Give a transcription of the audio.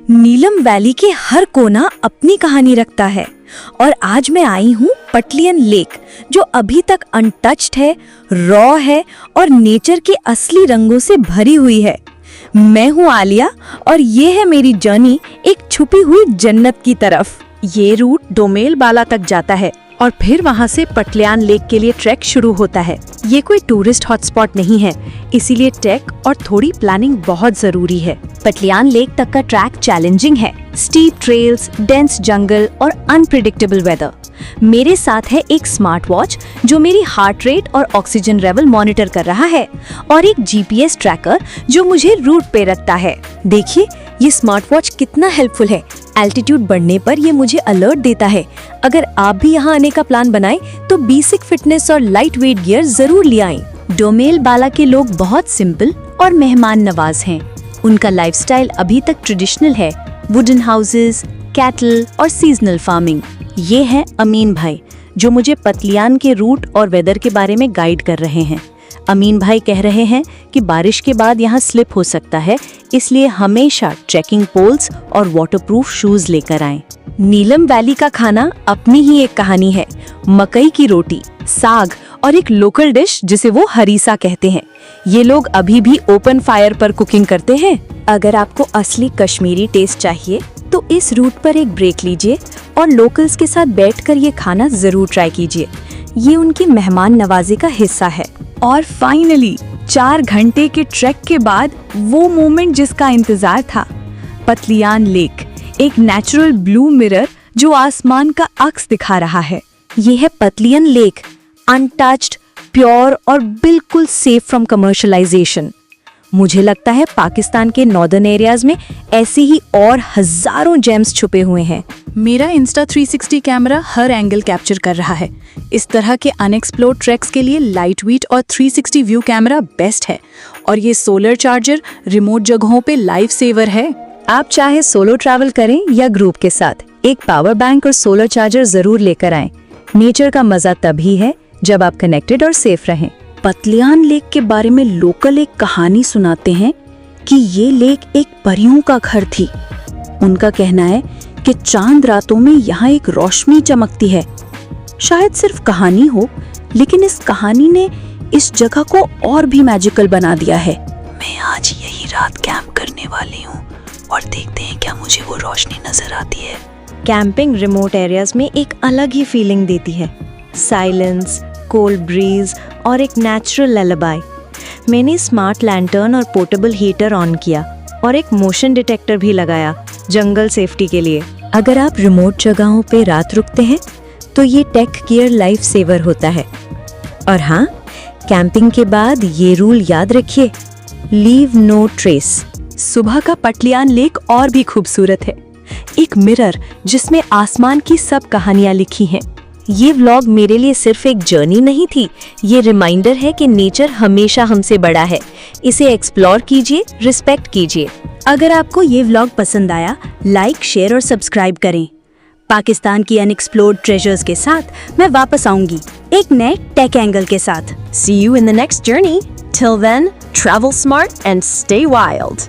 नीलम valley के हर कोना अपनी कहानी रखता है और आज मैं आई हूँ पटलियन लेक, जो अभी तक अनटच्ड है, रॉ है और नेचर के असली रंगों से भरी हुई है। मैं हूँ आलिया और ये है मेरी जर्नी एक छुपी हुई जन्नत की तरफ। ये रूट डोमेल बाला तक जाता है और फिर वहाँ से पटलियान लेक के लिए ट्रैक शुरू होता है। ये कोई टूरिस्ट हॉटस्पॉट नहीं है, इसीलिए टेक और थोड़ी प्लानिंग बहुत जरूरी है। पटलियान लेक तक का ट्रैक चैलेंजिंग है, स्टीप ट्रेल्स, डेंस जंगल और अनप्रिडिक्टेबल वेदर। मेरे साथ है एक स्मार्ट वॉच जो मेरी हार्ट रेट और ऑक्सीजन लेवल मॉनिटर कर रहा है और एक जीपीएस ट्रैकर जो मुझे रूट पे रखता है। देखिए ये स्मार्ट वॉच कितना हेल्पफुल है। एल्टीट्यूड बढ़ने पर ये मुझे अलर्ट देता है। अगर आप भी यहाँ आने का प्लान बनाएं तो बेसिक फिटनेस और लाइट वेट गियर जरूर ले आएं। डोमेल बाला के लोग बहुत सिंपल और मेहमान नवाज हैं। उनका लाइफस्टाइल अभी तक ट्रेडिशनल है, वुडन हाउसेस, कैटल और सीजनल फार्मिंग। ये है अमीन भाई जो मुझे पतलियान के रूट और वेदर के बारे में गाइड कर रहे हैं। अमीन भाई कह रहे हैं कि बारिश के बाद यहाँ स्लिप हो सकता है, इसलिए हमेशा ट्रैकिंग पोल्स और वाटरप्रूफ शूज लेकर आएं। नीलम वैली का खाना अपनी ही एक कहानी है। मकई की रोटी, साग और एक लोकल डिश जिसे वो हरीसा कहते हैं। ये लोग अभी भी ओपन फायर पर कुकिंग करते हैं। अगर आपको असली कश्मीरी टेस्ट चाहिए तो इस रूट पर एक ब्रेक लीजिए और लोकल्स के साथ बैठकर ये खाना जरूर ट्राई कीजिए। ये उनकी मेहमान नवाजी का हिस्सा है। और फाइनली 4 घंटे के ट्रैक के बाद वो मोमेंट जिसका इंतजार था, पतलियान लेक, एक नेचुरल ब्लू मिरर जो आसमान का अक्स दिखा रहा है। ये है पतलियन लेक, अनटच्ड, प्योर और बिल्कुल सेफ फ्रॉम कमर्शियलाइजेशन। मुझे लगता है पाकिस्तान के नॉर्दर्न एरियाज में ऐसे ही और हजारों जेम्स छुपे हुए हैं। मेरा इंस्टा 360 कैमरा हर एंगल कैप्चर कर रहा है। इस तरह के अनएक्सप्लोर्ड ट्रैक्स के लिए लाइट वेट और 360 व्यू कैमरा बेस्ट है और ये सोलर चार्जर रिमोट जगहों पे लाइफ सेवर है। आप चाहे सोलो ट्रैवल करें या ग्रुप के साथ, एक पावर बैंक और सोलर चार्जर जरूर लेकर आएं। नेचर का मजा तभी है जब आप कनेक्टेड और सेफ रहें। पतलियान लेक के बारे में लोकल एक कहानी सुनाते हैं कि ये लेक एक परियों का घर थी। उनका कहना है कि चांद रातों में यहाँ एक रोशनी चमकती है। शायद सिर्फ कहानी हो, लेकिन इस कहानी ने इस जगह को और भी मैजिकल बना दिया है। मैं आज यही रात कैंप करने वाली हूँ और देखते हैं क्या मुझे वो रोशनी नजर आती है। कैंपिंग रिमोट एरियाज में एक अलग ही फीलिंग देती है। साइलेंस, कोल्ड ब्रीज और एक नेचुरल लैलाबाई। मैंने स्मार्ट लैंटर्न और पोर्टेबल हीटर ऑन किया और एक मोशन डिटेक्टर भी लगाया जंगल सेफ्टी के लिए। अगर आप रिमोट जगहों पे रात रुकते हैं तो ये टेक गियर लाइफ सेवर होता है। और हाँ, कैंपिंग के बाद ये रूल याद रखिए, लीव नो ट्रेस। सुबह का पटलियान लेक और भी खूबसूरत है, एक मिरर जिसमें आसमान की सब कहानियां लिखी हैं। ये व्लॉग मेरे लिए सिर्फ एक जर्नी नहीं थी, ये रिमाइंडर है कि नेचर हमेशा हमसे बड़ा है। इसे एक्सप्लोर कीजिए, रिस्पेक्ट कीजिए। अगर आपको ये व्लॉग पसंद आया, लाइक, शेयर और सब्सक्राइब करें। पाकिस्तान की अनएक्सप्लोर्ड ट्रेजर्स के साथ मैं वापस आऊंगी, एक नए टेक एंगल के साथ। See you in the next journey. Till then, travel smart and stay wild.